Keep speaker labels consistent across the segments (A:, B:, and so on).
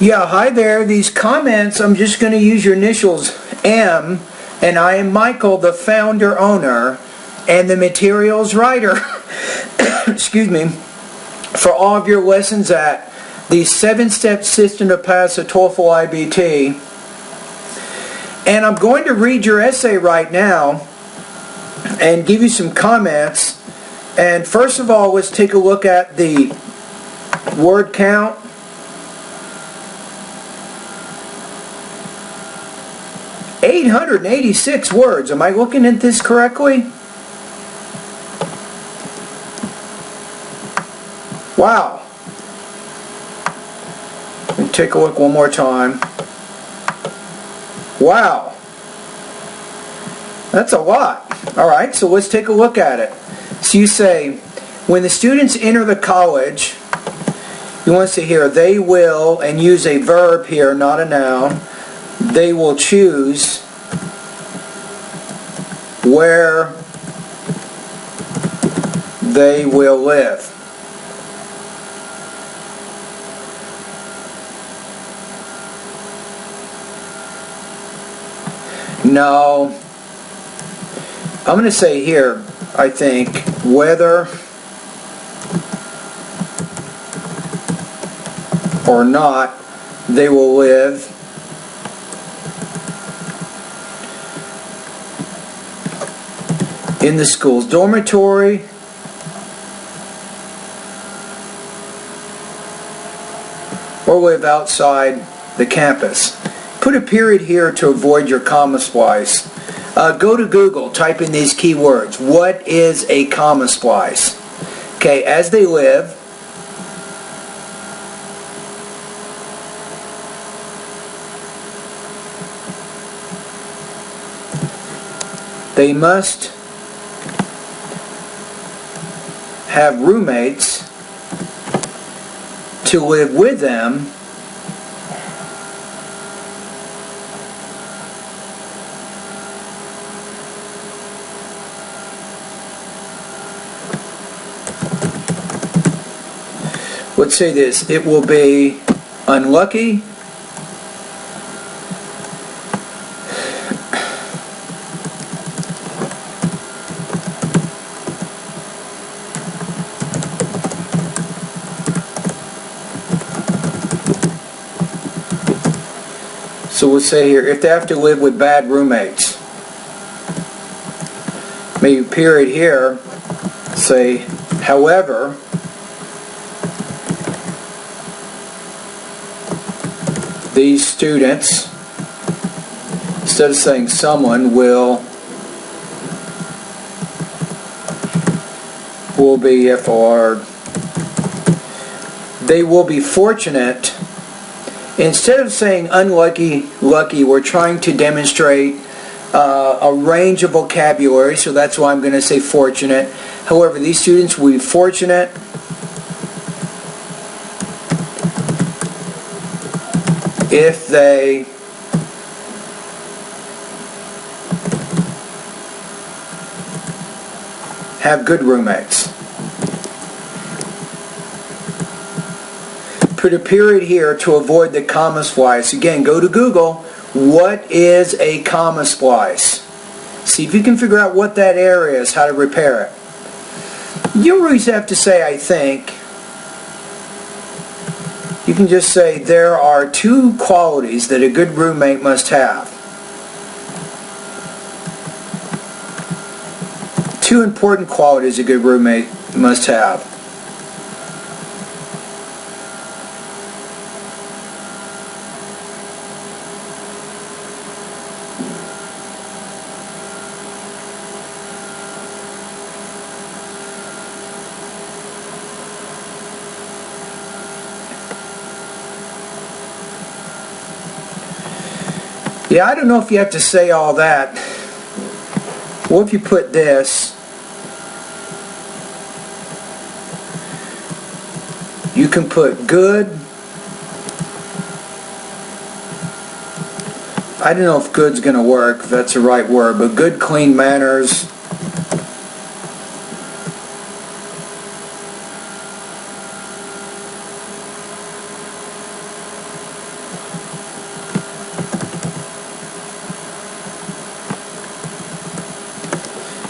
A: Yeah, hi there. These comments, I'm just going to use your initials M, and I am Michael, the founder, owner, and the materials writer, excuse me, for all of your lessons at the 7-step system to pass a TOEFL iBT. And I'm going to read your essay right now and give you some comments. And first of all, let's take a look at the word count. "886 words. Am I looking at this correctly? Wow. Let me take a look one more time. Wow. That's a lot. Alright, so let's take a look at it. So you say, when the students enter the college, you want to say here, they will, and use a verb here, not a noun. They will choose where they will live. No, I'm going to say here, I think, whether or not they will live in the school's dormitory or live outside the campus. Put a period here to avoid your comma splice. Go to Google, type in these keywords. What is a comma splice? Okay, as they live, they must have roommates to live with them let's say this, it will be unlucky so we'll say here, if they have to live with bad roommates. Maybe period here, say, however, these students, instead of saying someone, will be FOR. They will be fortunate. Instead of saying unlucky, lucky, we're trying to demonstrate a range of vocabulary, so that's why I'm going to say fortunate. However, these students will be fortunate if they have good roommates. Put a period here to avoid the comma splice. Again, go to Google. What is a comma splice? See if you can figure out what that area is, how to repair it. You always have to say, I think. You can just say there are 2 qualities that a good roommate must have. 2 important qualities a good roommate must have. Yeah, I don't know if you have to say all that. What if you put this? You can put good. I don't know if good's going to work, if that's the right word, but good, clean manners.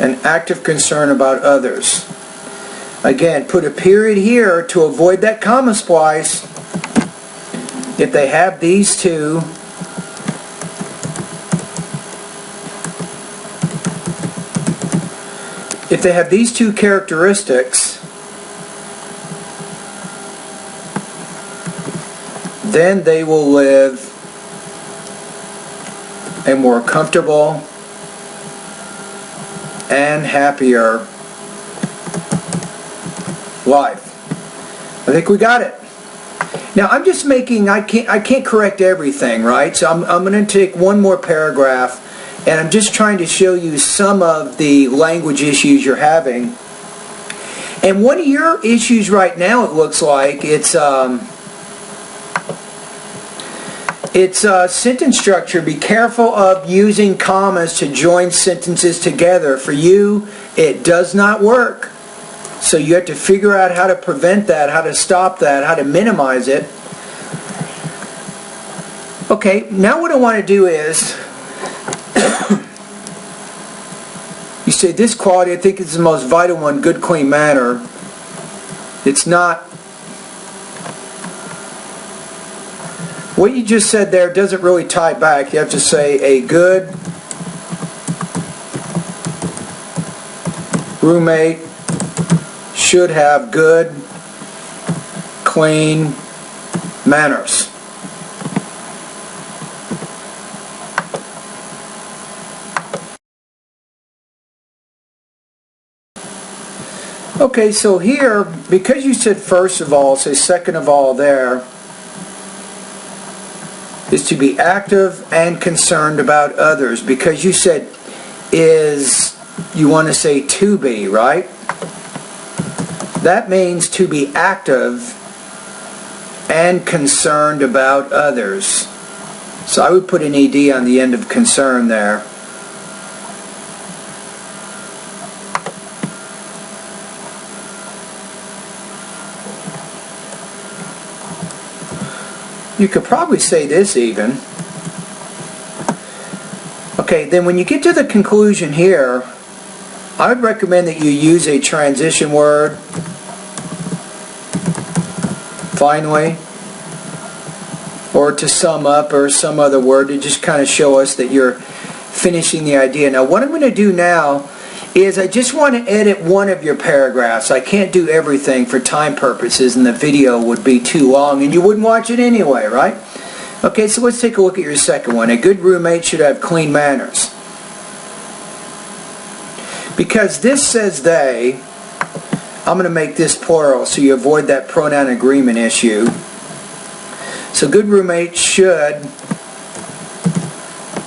A: an active concern about others. Again, put a period here to avoid that comma splice. If they have these two, characteristics, then they will live a more comfortable and happier life. I think we got it. Now I'm just making, I can't correct everything, right? So I'm going to take one more paragraph, and I'm just trying to show you some of the language issues you're having. And one of your issues right now, it looks like, it's sentence structure. Be careful of using commas to join sentences together. For you, it does not work. So you have to figure out how to prevent that, how to stop that, how to minimize it. Okay, now what I want to do is, you say this quality, I think is the most vital one, good, clean manner. It's not. What you just said there doesn't really tie back. You have to say a good roommate should have good, clean manners. Okay, so here, because you said first of all, say second of all there, is to be active and concerned about others. Because you said is, you want to say to be, right? That means to be active and concerned about others. So I would put an ED on the end of concern there. You could probably say this even. Okay, then when you get to the conclusion here, I would recommend that you use a transition word. Finally. Or to sum up, or some other word to just kind of show us that you're finishing the idea. Now what I'm going to do now is I just want to edit one of your paragraphs. I can't do everything for time purposes, and the video would be too long and you wouldn't watch it anyway, right? Okay, so let's take a look at your second one. A good roommate should have clean manners. Because this says they, I'm going to make this plural so you avoid that pronoun agreement issue. So good roommates should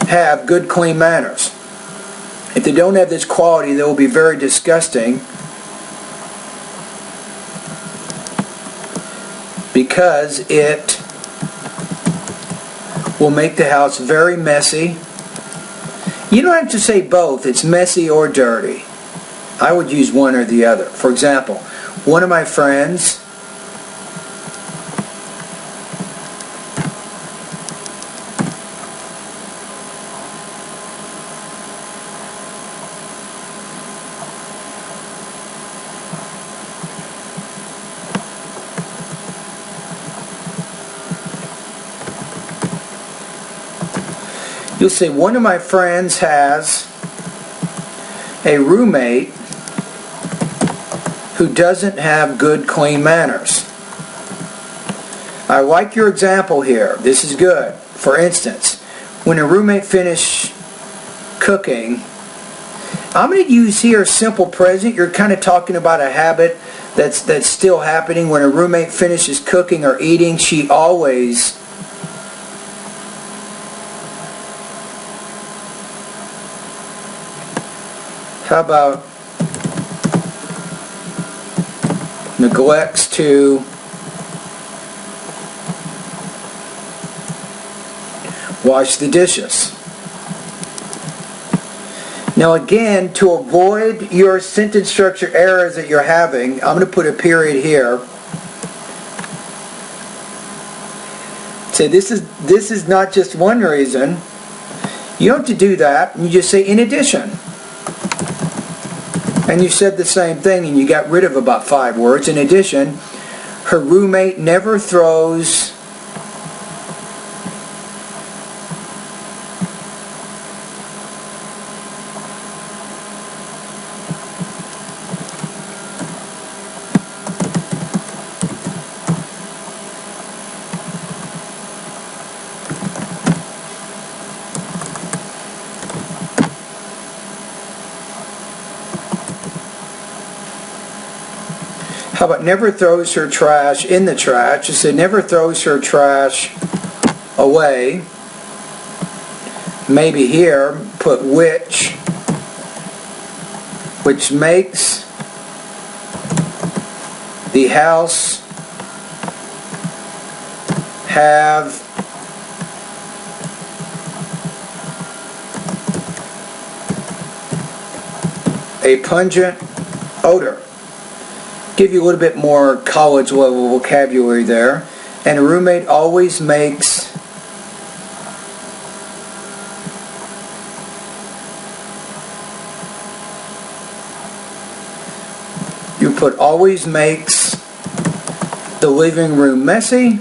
A: have good, clean manners. If they don't have this quality, they will be very disgusting, because it will make the house very messy. You don't have to say both. It's messy or dirty. I would use one or the other. For example, one of my friends you'll say, one of my friends has a roommate who doesn't have good, clean manners. I like your example here. This is good. For instance, when a roommate finishes cooking, I'm going to use here simple present. You're kind of talking about a habit that's still happening. When a roommate finishes cooking or eating, she always how about neglects to wash the dishes. Now again, to avoid your sentence structure errors that you're having, I'm going to put a period here. Say this is not just one reason. You don't have to do that. You just say in addition. And you said the same thing and you got rid of about 5 words. In addition, her roommate never throws How about never throws her trash in the trash? Just say never throws her trash away. Maybe here put which makes the house have a pungent odor. Give you a little bit more college level vocabulary there. And a roommate always makes you put always makes the living room messy.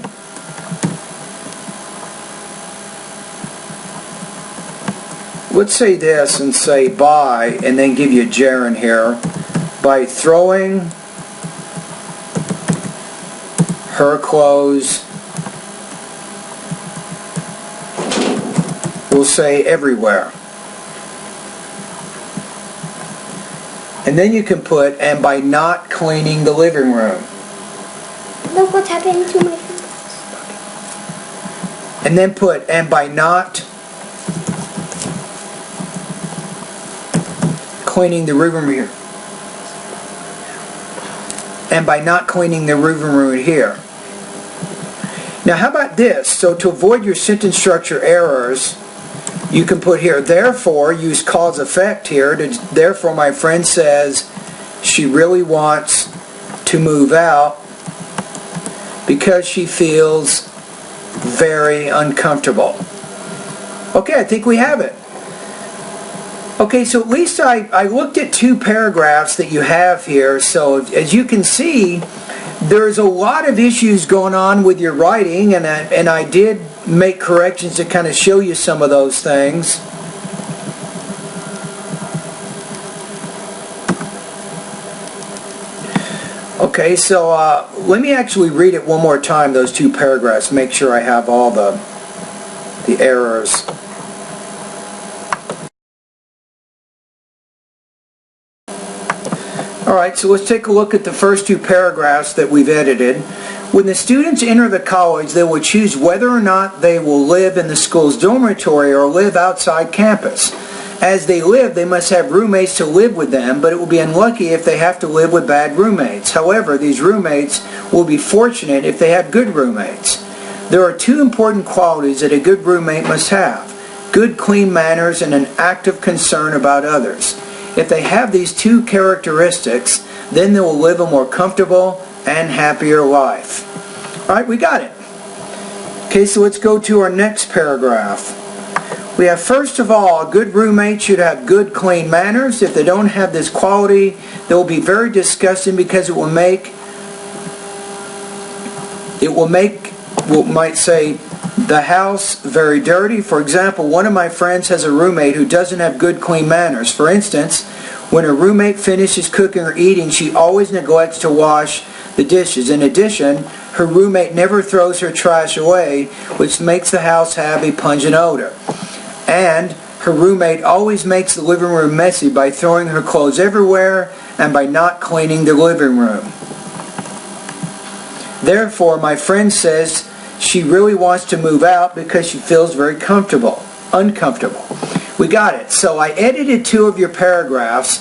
A: Let's say this and say by, and then give you a gerund here, by throwing her clothes, we'll say everywhere. And then you can put, and by not cleaning the living room.
B: Look what's happening to my fingers.
A: And then put, and by not cleaning the living room here. And by not cleaning the living room here. Now how about this? So to avoid your sentence structure errors, you can put here, therefore, use cause effect here. Therefore, my friend says she really wants to move out because she feels very uncomfortable. Okay, I think we have it. Okay, so at least I looked at 2 paragraphs that you have here. So as you can see, there's a lot of issues going on with your writing, and I did make corrections to kind of show you some of those things. Okay, so let me actually read it one more time, those 2 paragraphs, make sure I have all the errors. Alright, so let's take a look at the first 2 paragraphs that we've edited. When the students enter the college, they will choose whether or not they will live in the school's dormitory or live outside campus. As they live, they must have roommates to live with them, but it will be unlucky if they have to live with bad roommates. However, these roommates will be fortunate if they have good roommates. There are 2 important qualities that a good roommate must have: good clean manners and an active concern about others. If they have these 2 characteristics, then they will live a more comfortable and happier life. Alright, we got it. Okay, so let's go to our next paragraph. We have, first of all, a good roommate should have good clean manners. If they don't have this quality, they will be very disgusting because it will make, we might say, the house very dirty. For example, one of my friends has a roommate who doesn't have good clean manners. For instance, when a roommate finishes cooking or eating, she always neglects to wash the dishes. In addition, her roommate never throws her trash away, which makes the house have a pungent odor. And her roommate always makes the living room messy by throwing her clothes everywhere and by not cleaning the living room. Therefore, my friend says she really wants to move out because she feels very uncomfortable. We got it. So I edited 2 of your paragraphs.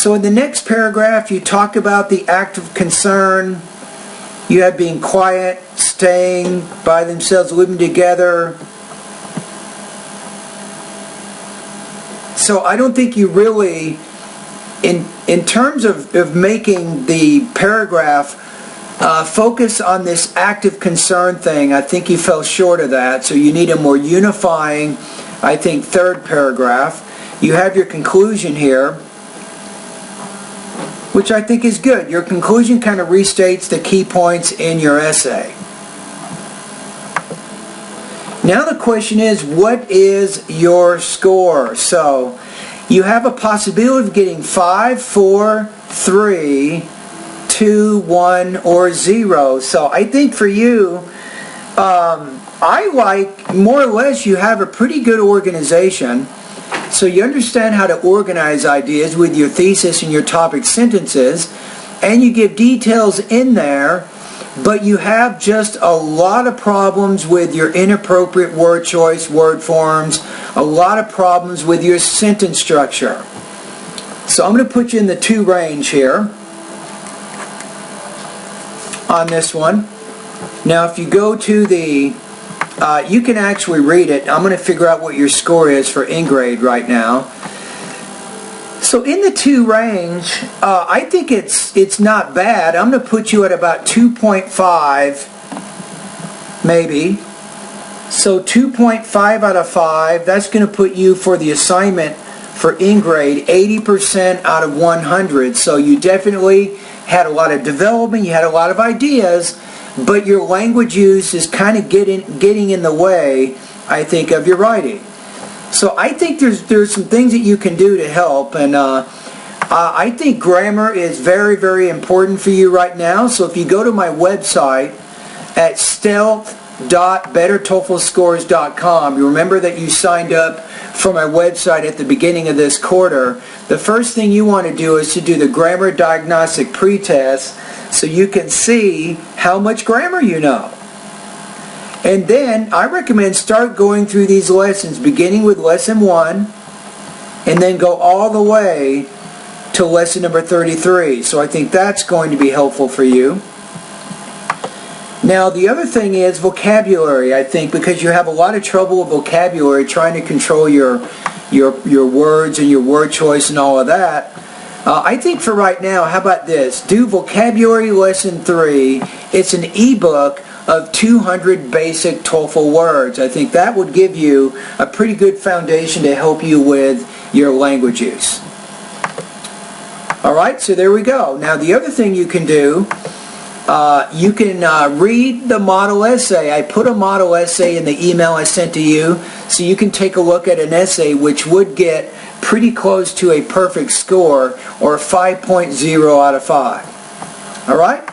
A: So in the next paragraph, you talk about the act of concern. You have being quiet, staying by themselves, living together. So I don't think you really, in terms of making the paragraph focus on this active concern thing, I think you fell short of that. So you need a more unifying, I think, 3rd paragraph. You have your conclusion here. which I think is good. Your conclusion kind of restates the key points in your essay. Now the question is, what is your score? So you have a possibility of getting 5, 4, 3, 2, 1, or 0. So I think for you, I like, more or less, you have a pretty good organization. So you understand how to organize ideas with your thesis and your topic sentences, and you give details in there, but you have just a lot of problems with your inappropriate word choice, word forms, a lot of problems with your sentence structure. So I'm going to put you in the 2 range here on this one. Now if you go to the, you can actually read it. I'm going to figure out what your score is for in-grade right now. So in the 2 range, I think it's not bad. I'm going to put you at about 2.5, maybe. So 2.5 out of 5, that's going to put you for the assignment for in-grade 80% out of 100. So you definitely had a lot of development, you had a lot of ideas, but your language use is kind of getting in the way, I think, of your writing. So I think there's some things that you can do to help, and I think grammar is very, very important for you right now. So if you go to my website at stealth.bettertoeflscores.com, you remember that you signed up for my website at the beginning of this quarter. The first thing you want to do is to do the grammar diagnostic pretest so you can see how much grammar you know. And then I recommend start going through these lessons, beginning with lesson 1, and then go all the way to lesson number 33. So I think that's going to be helpful for you. Now the other thing is vocabulary, I think, because you have a lot of trouble with vocabulary, trying to control your words and your word choice and all of that. I think for right now, how about this? Do vocabulary lesson 3. It's an ebook of 200 basic TOEFL words. I think that would give you a pretty good foundation to help you with your language use. Alright, so there we go. Now the other thing you can do, you can read the model essay. I put a model essay in the email I sent to you, so you can take a look at an essay which would get pretty close to a perfect score, or 5.0 out of 5. Alright?